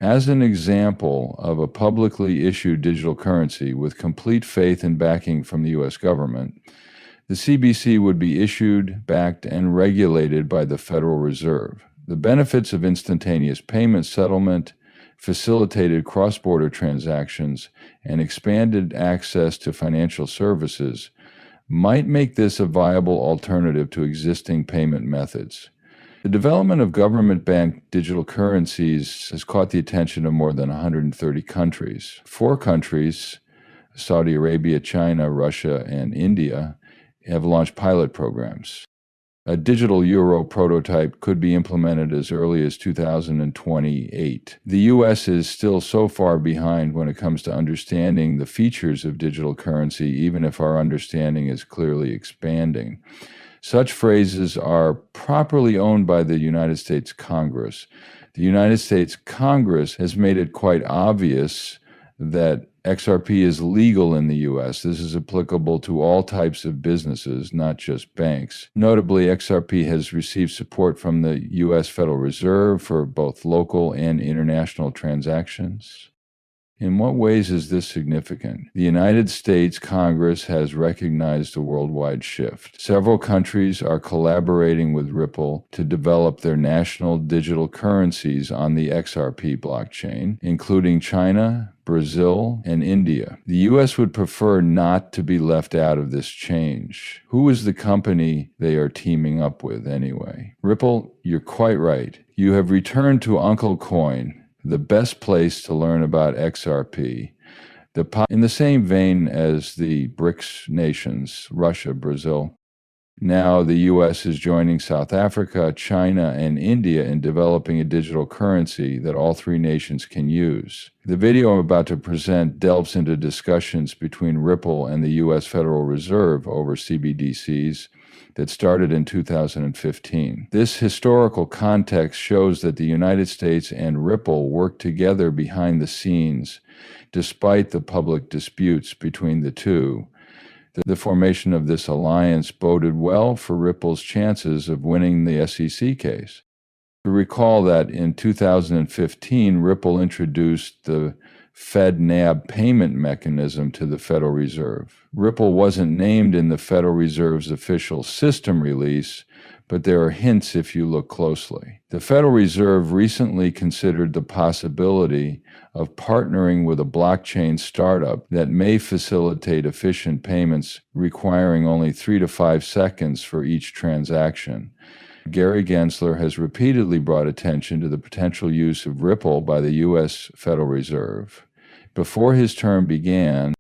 As an example of a publicly issued digital currency with complete faith and backing from the U.S. government, the CBC would be issued, backed, and regulated by the Federal Reserve. The benefits of instantaneous payment settlement, facilitated cross-border transactions, and expanded access to financial services might make this a viable alternative to existing payment methods. The development of government-backed digital currencies has caught the attention of more than 130 countries. 4 countries, Saudi Arabia, China, Russia, and India, have launched pilot programs. A digital euro prototype could be implemented as early as 2028. The U.S. is still so far behind when it comes to understanding the features of digital currency, even if our understanding is clearly expanding. Such phrases are properly owned by the United States Congress. The United States Congress has made it quite obvious that XRP is legal in the U.S. This is applicable to all types of businesses, not just banks. Notably, XRP has received support from the U.S. Federal Reserve for both local and international transactions. In what ways is this significant? The United States Congress has recognized a worldwide shift. Several countries are collaborating with Ripple to develop their national digital currencies on the XRP blockchain, including China, Brazil, and India. The U.S. would prefer not to be left out of this change. Who is the company they are teaming up with anyway? Ripple, you're quite right. You have returned to Uncle Coin, the best place to learn about XRP. In the same vein as the BRICS nations, Russia, Brazil, now the U.S. is joining South Africa, China, and India in developing a digital currency that all 3 nations can use. The video I'm about to present delves into discussions between Ripple and the U.S. Federal Reserve over CBDCs that started in 2015. This historical context shows that the United States and Ripple worked together behind the scenes, despite the public disputes between the two. The formation of this alliance boded well for Ripple's chances of winning the SEC case. To recall that in 2015, Ripple introduced the FedNAB payment mechanism to the Federal Reserve. Ripple wasn't named in the Federal Reserve's official system release, but there are hints if you look closely. The Federal Reserve recently considered the possibility of partnering with a blockchain startup that may facilitate efficient payments requiring only 3 to 5 seconds for each transaction. Gary Gensler has repeatedly brought attention to the potential use of Ripple by the U.S. Federal Reserve. Before his term began,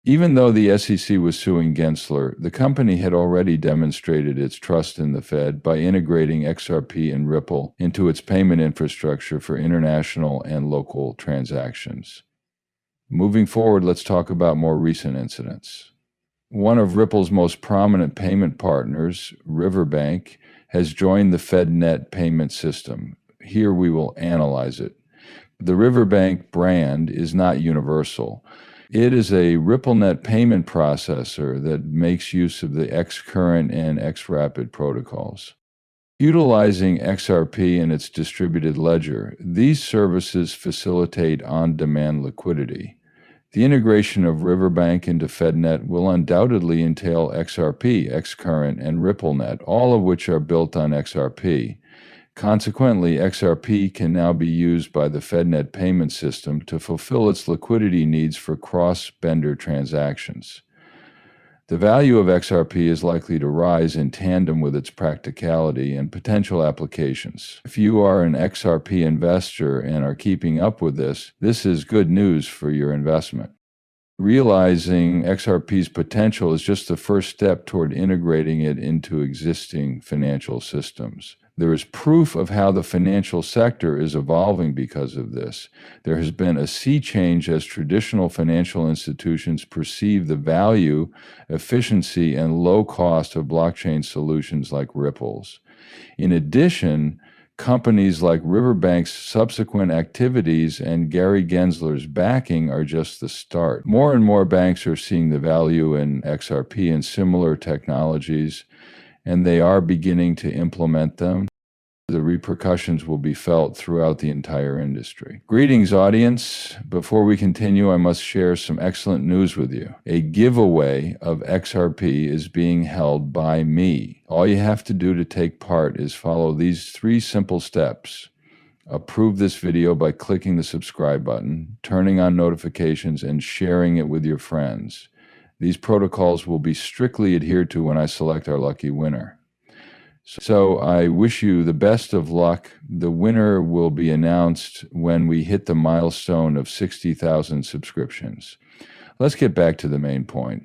even though the SEC was suing Gensler, the company had already demonstrated its trust in the Fed by integrating XRP and Ripple into its payment infrastructure for international and local transactions. Moving forward, let's talk about more recent incidents. One of Ripple's most prominent payment partners, Riverbank, has joined the FedNet payment system. Here we will analyze it. The Riverbank brand is not universal. It is a RippleNet payment processor that makes use of the XCurrent and XRapid protocols. Utilizing XRP and its distributed ledger, these services facilitate on-demand liquidity. The integration of Riverbank into FedNet will undoubtedly entail XRP, XCurrent, and RippleNet, all of which are built on XRP. Consequently, XRP can now be used by the FedNet payment system to fulfill its liquidity needs for cross-vendor transactions. The value of XRP is likely to rise in tandem with its practicality and potential applications. If you are an XRP investor and are keeping up with this is good news for your investment. Realizing XRP's potential is just the first step toward integrating it into existing financial systems. There is proof of how the financial sector is evolving because of this. There has been a sea change as traditional financial institutions perceive the value, efficiency, and low cost of blockchain solutions like Ripple's. In addition, companies like Riverbank's subsequent activities and Gary Gensler's backing are just the start. More and more banks are seeing the value in XRP and similar technologies, and they are beginning to implement them. the repercussions will be felt throughout the entire industry. Greetings, audience. Before we continue, I must share some excellent news with you. A giveaway of XRP is being held by me. All you have to do to take part is follow these 3 simple steps. Approve this video by clicking the subscribe button, turning on notifications, and sharing it with your friends. These protocols will be strictly adhered to when I select our lucky winner. So I wish you the best of luck. The winner will be announced when we hit the milestone of 60,000 subscriptions. Let's get back to the main point.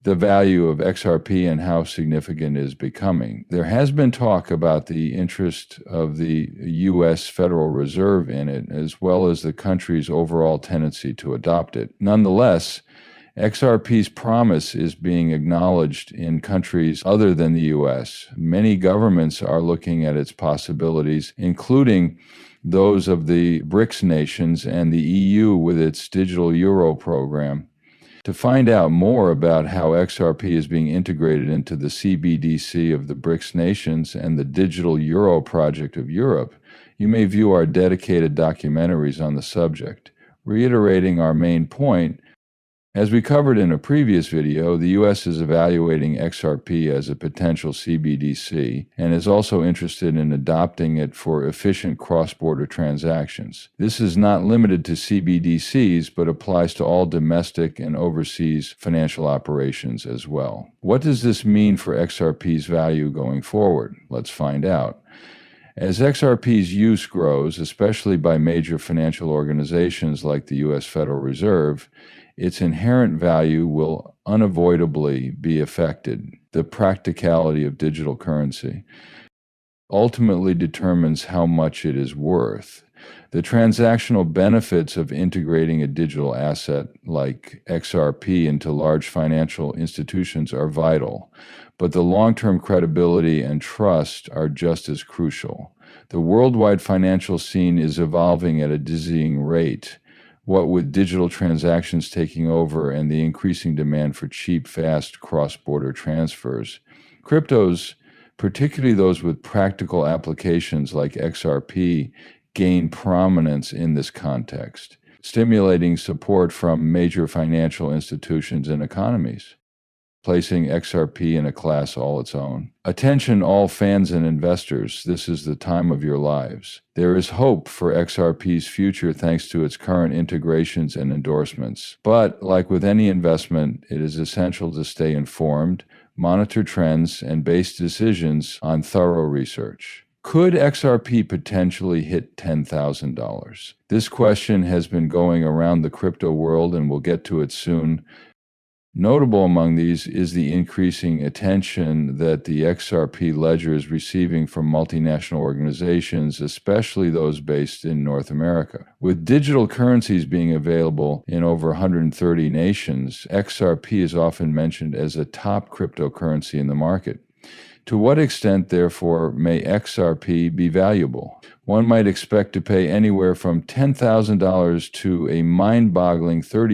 The value of XRP and how significant it is becoming. There has been talk about the interest of the U.S. Federal Reserve in it, as well as the country's overall tendency to adopt it. Nonetheless, XRP's promise is being acknowledged in countries other than the U.S. Many governments are looking at its possibilities, including those of the BRICS nations and the EU with its digital euro program. To find out more about how XRP is being integrated into the CBDC of the BRICS nations and the digital euro project of Europe, you may view our dedicated documentaries on the subject. Reiterating our main point, as we covered in a previous video, the U.S. is evaluating XRP as a potential CBDC and is also interested in adopting it for efficient cross-border transactions. This is not limited to CBDCs, but applies to all domestic and overseas financial operations as well. What does this mean for XRP's value going forward? Let's find out. As XRP's use grows, especially by major financial organizations like the U.S. Federal Reserve, its inherent value will unavoidably be affected. The practicality of digital currency ultimately determines how much it is worth. The transactional benefits of integrating a digital asset like XRP into large financial institutions are vital, but the long-term credibility and trust are just as crucial. The worldwide financial scene is evolving at a dizzying rate. What with digital transactions taking over and the increasing demand for cheap, fast cross-border transfers, cryptos, particularly those with practical applications like XRP, gain prominence in this context, stimulating support from major financial institutions and economies, placing XRP in a class all its own. Attention all fans and investors, this is the time of your lives. There is hope for XRP's future thanks to its current integrations and endorsements. But like with any investment, it is essential to stay informed, monitor trends, and base decisions on thorough research. Could XRP potentially hit $10,000? This question has been going around the crypto world, and we'll get to it soon. Notable among these is the increasing attention that the XRP ledger is receiving from multinational organizations, especially those based in North America. With digital currencies being available in over 130 nations, XRP is often mentioned as a top cryptocurrency in the market. To what extent, therefore, may XRP be valuable? One might expect to pay anywhere from $10,000 to a mind-boggling $30,000